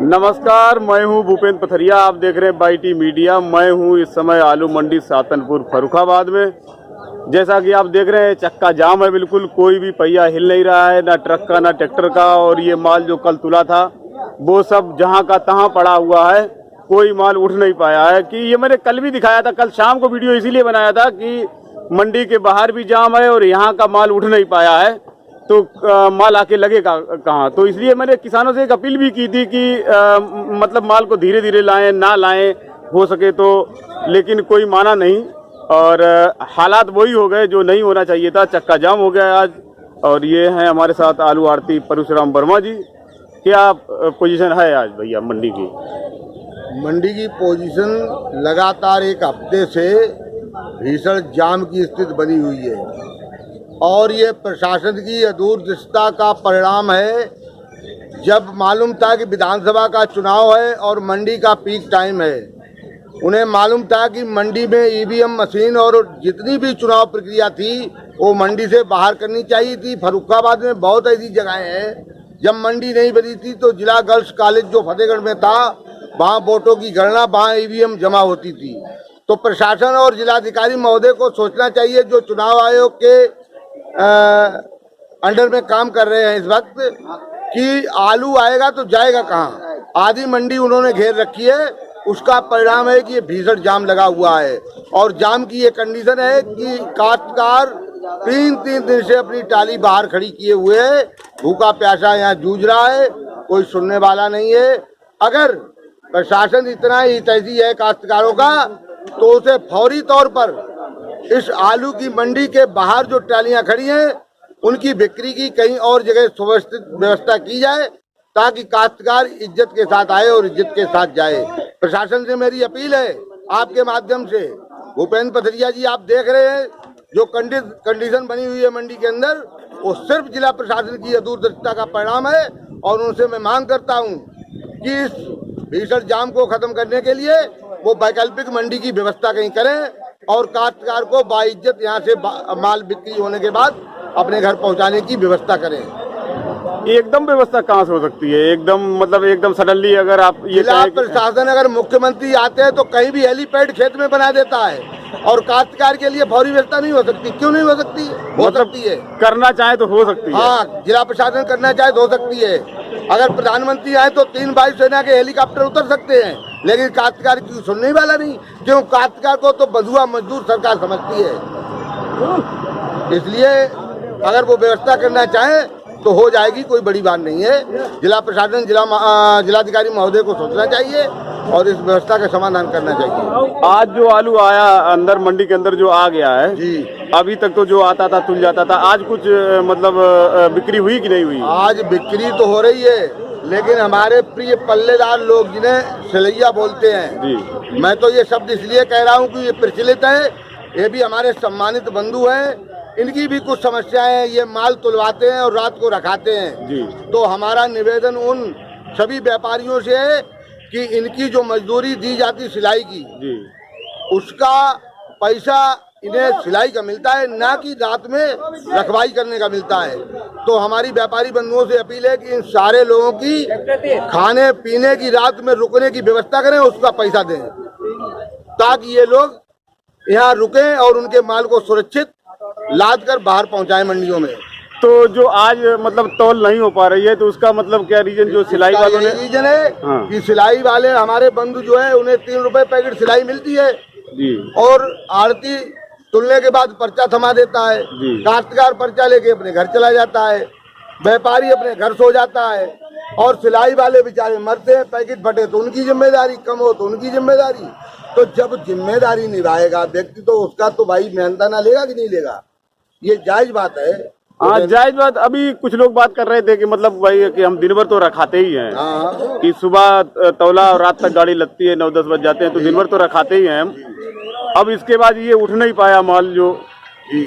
नमस्कार, मैं हूं भूपेंद्र पथरिया। आप देख रहे हैं बाईटी मीडिया। मैं हूं इस समय आलू मंडी सातनपुर फर्रुखाबाद में। जैसा कि आप देख रहे हैं, चक्का जाम है, बिल्कुल कोई भी पहिया हिल नहीं रहा है, ना ट्रक का ना ट्रैक्टर का। और ये माल जो कल तुला था वो सब जहां का तहां पड़ा हुआ है, कोई माल उठ नहीं पाया है। कि ये मैंने कल भी दिखाया था, कल शाम को वीडियो इसीलिए बनाया था कि मंडी के बाहर भी जाम है और यहाँ का माल उठ नहीं पाया है, तो माल आके लगेगा कहाँ। तो इसलिए मैंने किसानों से एक अपील भी की थी कि मतलब माल को धीरे धीरे लाएं, ना लाएं हो सके तो, लेकिन कोई माना नहीं। और हालात वही हो गए जो नहीं होना चाहिए था, चक्का जाम हो गया आज। और ये हैं हमारे साथ आलू आड़ती परशुराम वर्मा जी। क्या पोजीशन है आज भैया मंडी की? मंडी की पोजीशन लगातार एक हफ्ते से भीषण जाम की स्थिति बनी हुई है और ये प्रशासन की अदूरदर्शिता का परिणाम है। जब मालूम था कि विधानसभा का चुनाव है और मंडी का पीक टाइम है, उन्हें मालूम था कि मंडी में ईवीएम मशीन और जितनी भी चुनाव प्रक्रिया थी वो मंडी से बाहर करनी चाहिए थी। फर्रुखाबाद में बहुत ऐसी जगहें हैं जब मंडी नहीं बनी थी तो जिला गर्ल्स कॉलेज जो फतेहगढ़ में था, वहाँ वोटों की गणना, वहाँ ईवीएम जमा होती थी। तो प्रशासन और जिलाधिकारी महोदय को सोचना चाहिए, जो चुनाव आयोग के अंडर में काम कर रहे हैं इस वक्त, कि आलू आएगा तो जाएगा कहाँ। आधी मंडी उन्होंने घेर रखी है, उसका परिणाम है कि ये भीषण जाम लगा हुआ है। और जाम की ये कंडीशन है कि काश्तकार तीन दिन से अपनी टाली बाहर खड़ी किए हुए है, भूखा प्यासा यहाँ जूझ रहा है, कोई सुनने वाला नहीं है। अगर प्रशासन इतना ही तेजी है काश्तकारों का, तो उसे फौरी तौर पर इस आलू की मंडी के बाहर जो टालियां खड़ी हैं उनकी बिक्री की कहीं और जगह सुव्यवस्थित व्यवस्था की जाए, ताकि काश्तकार इज्जत के साथ आए और इज्जत के साथ जाए। प्रशासन से मेरी अपील है आपके माध्यम से, भूपेंद्र पथरिया जी, आप देख रहे हैं जो कंडीशन बनी हुई है मंडी के अंदर, वो सिर्फ जिला प्रशासन की अदूरदर्शिता का परिणाम है। और उनसे मैं मांग करता हूँ कि इस भीषण जाम को खत्म करने के लिए वो वैकल्पिक मंडी की व्यवस्था कहीं करें और काश्तकार को बाइज्जत यहाँ से माल बिक्री होने के बाद अपने घर पहुँचाने की व्यवस्था करें। एकदम व्यवस्था कहाँ से हो सकती है? एकदम मतलब एकदम सडनली अगर आप ये जिला प्रशासन, अगर मुख्यमंत्री आते हैं तो कहीं भी हेलीपैड खेत में बना देता है और काश्तकार के लिए फौरी व्यवस्था नहीं हो सकती। क्यों नहीं हो सकती? हो सकती है, करना चाहे तो हो सकती है। हाँ, जिला प्रशासन करना चाहे तो हो सकती है। अगर प्रधानमंत्री आए तो 3 वायुसेना के हेलीकॉप्टर उतर सकते हैं, लेकिन काश्तकार की सुनने वाला नहीं। क्यों? काश्तकार को तो बंधुआ मजदूर सरकार समझती है। इसलिए अगर वो व्यवस्था करना चाहे तो हो जाएगी, कोई बड़ी बात नहीं है। जिला प्रशासन, जिलाधिकारी महोदय को सोचना चाहिए और इस व्यवस्था का समाधान करना चाहिए। आज जो आलू आया अंदर मंडी के अंदर जो आ गया है जी, अभी तक तो जो आता था तुल जाता था, आज कुछ मतलब बिक्री हुई कि नहीं हुई? आज बिक्री तो हो रही है, लेकिन हमारे प्रिय पल्लेदार लोग जिन्हें सिलैया बोलते हैं जी, मैं तो ये शब्द इसलिए कह रहा हूँ कि ये प्रचलित है, ये भी हमारे सम्मानित बंधु हैं, इनकी भी कुछ समस्याएं हैं। ये माल तुलवाते हैं और रात को रखाते हैं जी। तो हमारा निवेदन उन सभी व्यापारियों से है कि इनकी जो मजदूरी दी जाती सिलाई की जी, उसका पैसा इन्हें सिलाई का मिलता है, ना कि रात में रखवाई करने का मिलता है। तो हमारी व्यापारी बंधुओं से अपील है कि इन सारे लोगों की खाने पीने की, रात में रुकने की व्यवस्था करें, उसका पैसा दें, ताकि ये लोग यहाँ रुकें और उनके माल को सुरक्षित लाद कर बाहर पहुंचाएं मंडियों में। तो जो आज मतलब तौल नहीं हो पा रही है, तो उसका मतलब क्या रीजन? जो सिलाई वालों ने रीजन है कि सिलाई वाले हमारे बंधु जो है, उन्हें 3 रुपए पैकेट सिलाई मिलती है जी, और आड़ती तुलने के बाद पर्चा थमा देता है, काश्तकार पर्चा लेके अपने घर चला जाता है, व्यापारी अपने घर सो जाता है, और सिलाई वाले बेचारे मरते हैं। पैकेट फटे तो उनकी जिम्मेदारी, कम हो तो उनकी जिम्मेदारी। तो जब जिम्मेदारी निभाएगा व्यक्ति तो उसका तो भाई मेहनताना लेगा कि नहीं लेगा? ये जायज बात है। हाँ, जायज बात। अभी कुछ लोग बात कर रहे थे कि मतलब भाई कि हम दिन भर तो रखाते ही हैं, कि सुबह तौला और रात तक गाड़ी लगती है, 9-10 बज जाते हैं, तो दिन भर तो रखाते ही हैं हम। अब इसके बाद ये उठ नहीं पाया माल जो,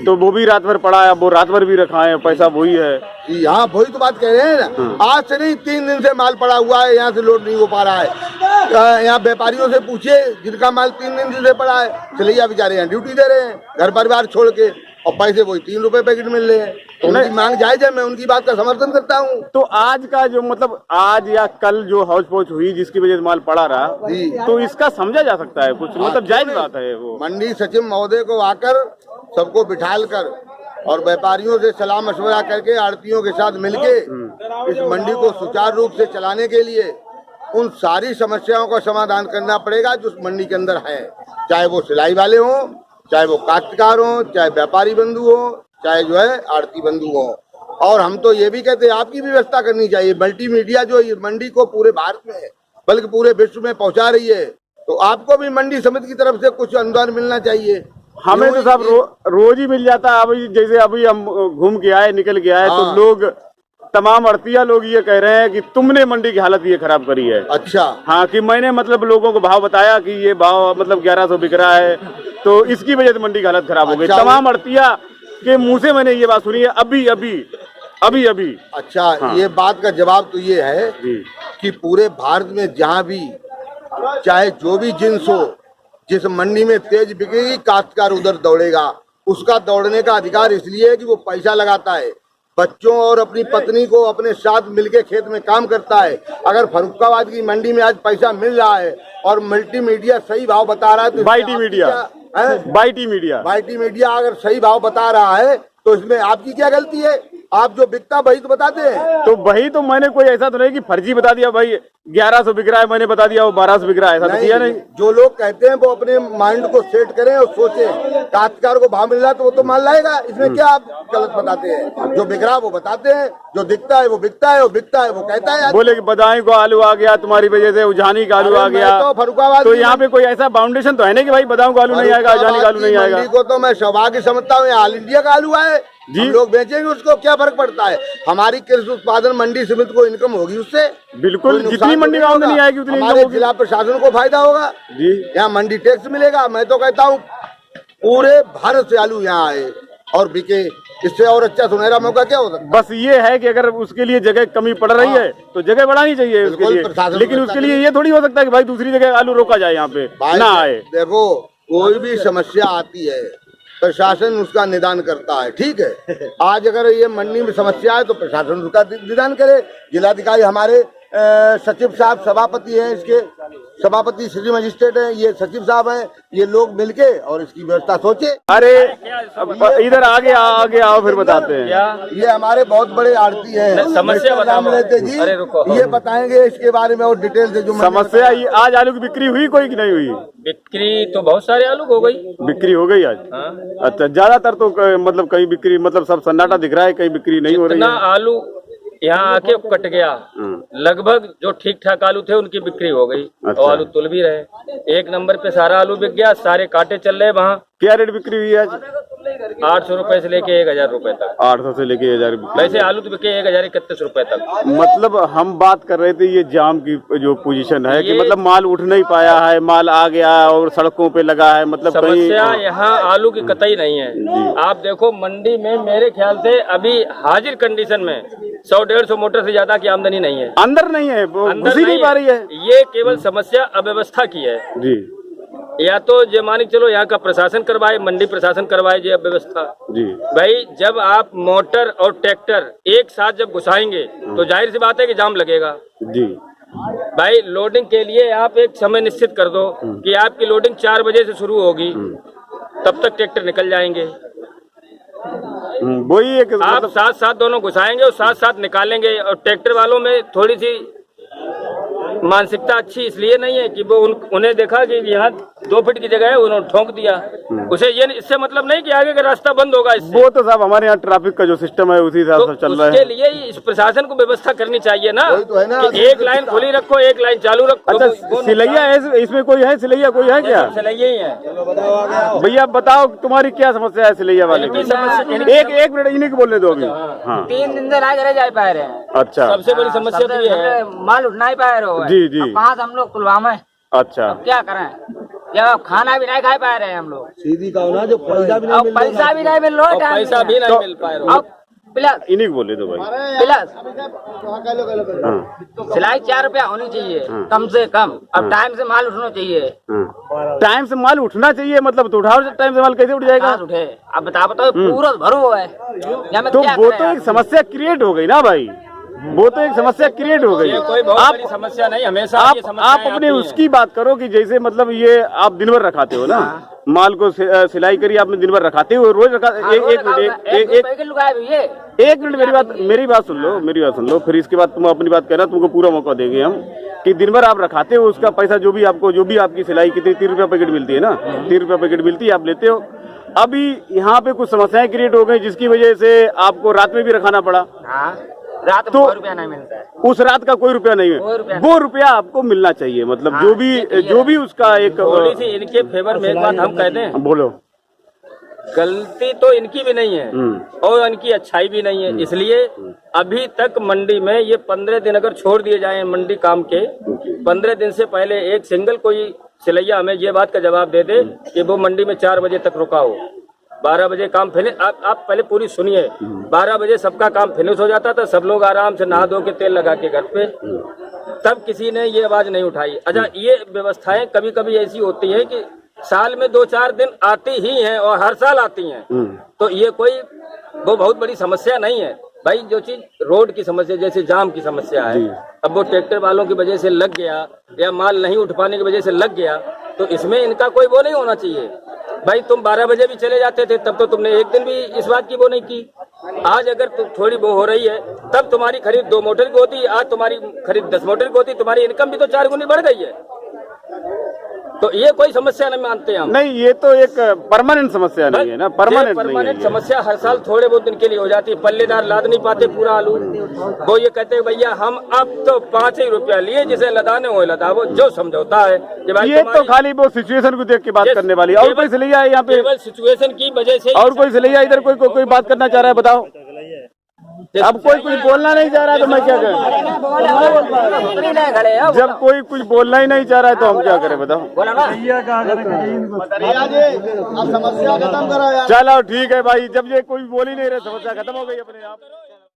तो वो भी रात भर पड़ा है, वो रात भर भी रखा है, पैसा वही है। यहाँ वही तो बात कह रहे हैं ना, आज से नहीं 3 दिन से माल पड़ा हुआ है, यहाँ से लोड नहीं हो पा रहा है। यहाँ व्यापारियों से पूछिए जिनका माल 3 दिन से पड़ा है, सिलैया बेचारे यहाँ ड्यूटी दे रहे हैं घर परिवार छोड़ के, और पैसे वही 3 रुपए पैकेट मिल रहे हैं। तो उनकी मांग जायज है, मैं उनकी बात का समर्थन करता हूँ। तो आज का जो मतलब आज या कल जो हाउस पहुंच हुई जिसकी वजह से माल पड़ा रहा, तो इसका समझा जा सकता है कुछ, मतलब जायज बात है वो। मंडी सचिव महोदय को आकर सबको बिठाल कर और व्यापारियों से सलाह मशवरा करके आड़तियों के साथ मिलके इस मंडी को सुचारू रूप से चलाने के लिए उन सारी समस्याओं का समाधान करना पड़ेगा जो मंडी के अंदर है, चाहे वो सिलाई वाले हों, चाहे वो काश्तकार हों, चाहे व्यापारी बंधु हों, चाहे जो है आड़ती बंधु हों। और हम तो ये भी कहते हैं आपकी भी व्यवस्था करनी चाहिए। मल्टीमीडिया जो ये मंडी को पूरे भारत में है बल्कि पूरे विश्व में पहुंचा रही है, तो आपको भी मंडी समिति की तरफ से कुछ अनुदान मिलना चाहिए। हमें तो साहब रोज ही मिल जाता है। अभी जैसे अभी हम घूम के आए, निकल के आए, तो लोग तमाम अड़तिया लोग ये कह रहे हैं कि तुमने मंडी की हालत ये खराब करी है। अच्छा। हाँ, कि मैंने मतलब लोगों को भाव बताया कि ये भाव मतलब 1100 बिक रहा है, तो इसकी वजह से मंडी की हालत खराब हो गई। तमाम अड़तिया के मुंह से मैंने ये बात सुनी है अभी अभी। अच्छा, हाँ। ये बात का जवाब तो ये है कि पूरे भारत में जहाँ भी चाहे जो भी जिन्स हो, जिस मंडी में तेज बिकेगी काश्तकार उधर दौड़ेगा। उसका दौड़ने का अधिकार इसलिए है कि वो पैसा लगाता है, बच्चों और अपनी पत्नी को अपने साथ मिलके खेत में काम करता है। अगर फर्रुखाबाद की मंडी में आज पैसा मिल रहा है और मल्टीमीडिया सही भाव बता रहा है, तो बाईटी मीडिया अगर सही भाव बता रहा है तो इसमें आपकी क्या गलती है? आप जो बिकता वही तो बताते हैं। तो वही तो मैंने कोई ऐसा तो नहीं कि फर्जी बता दिया भाई 1100 बिक रहा है, मैंने बता दिया वो 1200 बिक रहा है, ऐसा तो किया नहीं। जो लोग कहते हैं वो अपने माइंड को सेट करें और सोचें काश्तकार को भाव मिल रहा है तो वो तो माल लाएगा। इसमें क्या आप गलत बताते हैं? जो बिक रहा है वो बताते हैं, जो दिखता है वो बिकता है, वो बिकता है वो कहता है। बोले कि बदायूं को आलू आ गया तुम्हारी वजह से, उजानी का आलू आ गया, तो फर्रुखाबाद तो यहाँ पे कोई ऐसा फाउंडेशन तो है नहीं कि भाई बदायूं का आलू नहीं आएगा, उजानी का आलू नहीं आएगा। को तो मैं सौभाग्य समझता हूँ ऑल इंडिया का आलू आए, हम लोग बेचेंगे, उसको क्या फर्क पड़ता है? हमारी कृषि उत्पादन मंडी समिति को इनकम होगी उससे, बिल्कुल जितनी मंडी में आमदनी आएगी उतनी हमारे जिला प्रशासन को फायदा होगा जी। यहाँ मंडी टैक्स मिलेगा। मैं तो कहता हूँ पूरे भारत से आलू यहाँ आए और बिके, इससे और अच्छा सुनहरा मौका क्या हो सकता है? बस ये है कि अगर उसके लिए जगह कमी पड़ रही है तो जगह बढ़ानी चाहिए उसके लिए, लेकिन उसके लिए ये थोड़ी हो सकता है कि भाई दूसरी जगह आलू रोका जाए, यहाँ पे ना आए। देखो कोई भी समस्या आती है प्रशासन उसका निदान करता है, ठीक है। आज अगर ये मंडी में समस्या है तो प्रशासन उसका निदान करे। जिलाधिकारी हमारे सचिव साहब सभापति हैं, इसके सभापति सिटी मजिस्ट्रेट हैं, ये सचिव साहब हैं, ये लोग मिलके और इसकी व्यवस्था सोचे। अरे इधर आगे आओ फिर बताते हैं। ये हमारे बहुत बड़े आड़ती हैं, समस्या नाम लेते जी, ये बताएंगे इसके बारे में और डिटेल से। जो समस्या आज आलू की बिक्री हुई कोई की नहीं हुई? बिक्री तो बहुत सारे आलू हो गई, बिक्री हो गई आज। हाँ। अच्छा, ज्यादातर तो मतलब कहीं बिक्री मतलब सब सन्नाटा दिख रहा है, कहीं बिक्री नहीं हो रही है। आलू यहाँ आके कट गया, लगभग जो ठीक ठाक आलू थे उनकी बिक्री हो गई। अच्छा। और आलू तुल भी रहे, 1 नंबर पे सारा आलू बिक गया, सारे कांटे चल रहे वहाँ। क्या रेट बिक्री हुई आज? 800 रुपए से लेके 1000 रुपए तक। 800 से लेके 1000। वैसे आलू तो बिके 1031 रुपए तक। मतलब हम बात कर रहे थे ये जाम की जो पोजीशन है कि मतलब माल उठ नहीं पाया है, माल आ गया और सड़कों पे लगा है, मतलब समस्या यहाँ आलू की कतई नहीं है। आप देखो मंडी में मेरे ख्याल से अभी हाजिर कंडीशन में 100-150 मोटर से ज्यादा की आमदनी नहीं है, अंदर नहीं है, घुस ही नहीं पा रही है। ये केवल समस्या अव्यवस्था की है जी। या तो ये मान के चलो यहाँ का प्रशासन करवाए, मंडी प्रशासन करवाए ये व्यवस्था जी। भाई जब आप मोटर और ट्रैक्टर एक साथ जब घुसाएंगे तो जाहिर सी बात है कि जाम लगेगा जी। भाई लोडिंग के लिए आप एक समय निश्चित कर दो कि आपकी लोडिंग 4 बजे से शुरू होगी, तब तक ट्रैक्टर निकल जाएंगे। वही एक आप साथ दोनों घुसाएंगे और साथ निकालेंगे। और ट्रैक्टर वालों में थोड़ी सी मानसिकता अच्छी इसलिए नहीं है कि वो उन्हें देखा कि यहाँ 2 फीट की जगह है, उन्होंने ठोक दिया। उसे ये इससे मतलब नहीं कि आगे का रास्ता बंद होगा इससे। वो तो साहब हमारे यहाँ ट्रैफिक का जो सिस्टम है उसी हिसाब से चल रहा है। उसके लिए इस प्रशासन को व्यवस्था करनी चाहिए ना, तो है ना कि एक लाइन खुली रखो, एक लाइन चालू रखो। अच्छा, सिलैया है इसमें कोई है? सिलैया कोई है क्या? सिलैया ही है। भैया बताओ तुम्हारी क्या समस्या है सिलैया वाले की? एक मिनट इन्हीं को बोलने दो अभी। हाँ, 3 दिन से राज जा पा रहे हैं। अच्छा, सबसे बड़ी समस्या तो ये है माल उठना ही पा रहे हो जी जी। कहाँ से हम लोग पुलवामा है। अच्छा, क्या करें जब खाना भी नहीं खा पा रहे हैं हम लोग। सीधी कहो ना, जो पैसा भी नहीं मिल रहा, पैसा भी नहीं मिल रहा, पैसा भी नहीं मिल पा रहा। प्लस इन्हीं को बोले दो भाई। प्लस हाँ सिलाई 4 रुपया होनी चाहिए कम से कम। अब टाइम से माल उठना चाहिए। हाँ। टाइम से माल उठना चाहिए मतलब तो उठाओ, टाइम से माल कैसे उठ जाएगा? कहाँ उठे? अब बताओ पूरा भरो है या मैं तो क्या वो करें तो आप? एक समस्या क्रिएट हो गई ना भाई, वो तो एक समस्या क्रिएट हो गई। ये कोई बहुत बड़ी समस्या नहीं, हमेशा ये आप समस्याएं अपने आती हैं। उसकी बात करो कि जैसे मतलब ये आप दिन भर रखाते हो ना माल को, सिलाई करी आपने दिन भर रखाते हो, रोज रखा। एक मिनट मेरी बात सुन लो, फिर इसके बाद तुम अपनी बात कहना, तुमको पूरा मौका देंगे हम कि दिन भर आप रखाते हो, उसका पैसा जो भी आपकी सिलाई कितनी 3 रुपया पैकेट मिलती है ना, 3 रुपया पैकेट मिलती है, आप लेते हो। अभी यहाँ पे कुछ समस्याएं क्रिएट हो गई जिसकी वजह से आपको रात में भी रखाना पड़ा। रात में तो 2 रुपया नहीं मिलता है। उस रात का कोई रुपया नहीं है, वो रुपया आपको मिलना चाहिए। मतलब जो भी उसका एक थोड़ी सी इनके फेवर में एक बात हम कहते हैं, बोलो, गलती तो इनकी भी नहीं है और इनकी अच्छाई भी नहीं है। इसलिए अभी तक मंडी में ये 15 दिन अगर छोड़ दिए जाए मंडी काम के, 15 दिन से पहले एक सिंगल कोई सिलैया हमें ये बात का जवाब दे दे कि वो मंडी में 4 बजे तक रुका हो, 12 बजे काम फिनिश। आप पहले पूरी सुनिए, 12 बजे सबका काम फिनिश हो जाता था, सब लोग आराम से नहा धो के तेल लगा के घर पे, तब किसी ने ये आवाज नहीं उठाई। अच्छा, ये व्यवस्थाएं कभी कभी ऐसी होती है कि साल में 2-4 दिन आती ही हैं और हर साल आती हैं, तो ये कोई वो बहुत बड़ी समस्या नहीं है भाई। जो चीज रोड की समस्या जैसे जाम की समस्या है, अब वो ट्रैक्टर वालों की वजह से लग गया या माल नहीं उठ पाने की वजह से लग गया, तो इसमें इनका कोई वो नहीं होना चाहिए भाई। तुम 12 बजे भी चले जाते थे तब तो तुमने एक दिन भी इस बात की वो नहीं की। आज अगर तुम थोड़ी वो हो रही है तब तुम्हारी खरीद 2 मोटर की होती, आज तुम्हारी खरीद 10 मोटर की होती, तुम्हारी इनकम भी तो 4 गुनी बढ़ गई है। तो ये कोई समस्या नहीं मानते हम। नहीं, ये तो एक परमानेंट समस्या नहीं है ना, परमानेंट समस्या हर साल थोड़े बहुत दिन के लिए हो जाती है। पल्लेदार लाद नहीं पाते पूरा आलू, वो ये कहते हैं भैया हम अब तो 5 ही रुपया लिए, जिसे लदाने हो लदा, वो जो समझौता है कि भाई ये तो खाली वो सिचुएशन को देख के बात करने वाली है। और कोई सिलैया है यहाँ पे? केवल सिचुएशन की वजह से। और कोई सिलैया इधर कोई बात करना चाह रहा है? बताओ। अब कोई कुछ बोलना नहीं चाह रहा है तो मैं क्या करूं? जब कोई कुछ बोलना ही नहीं चाह रहा है तो हम क्या करें? बताओ। चलो ठीक है भाई, जब ये कोई बोल ही नहीं रहे, समस्या खत्म हो गई अपने आप।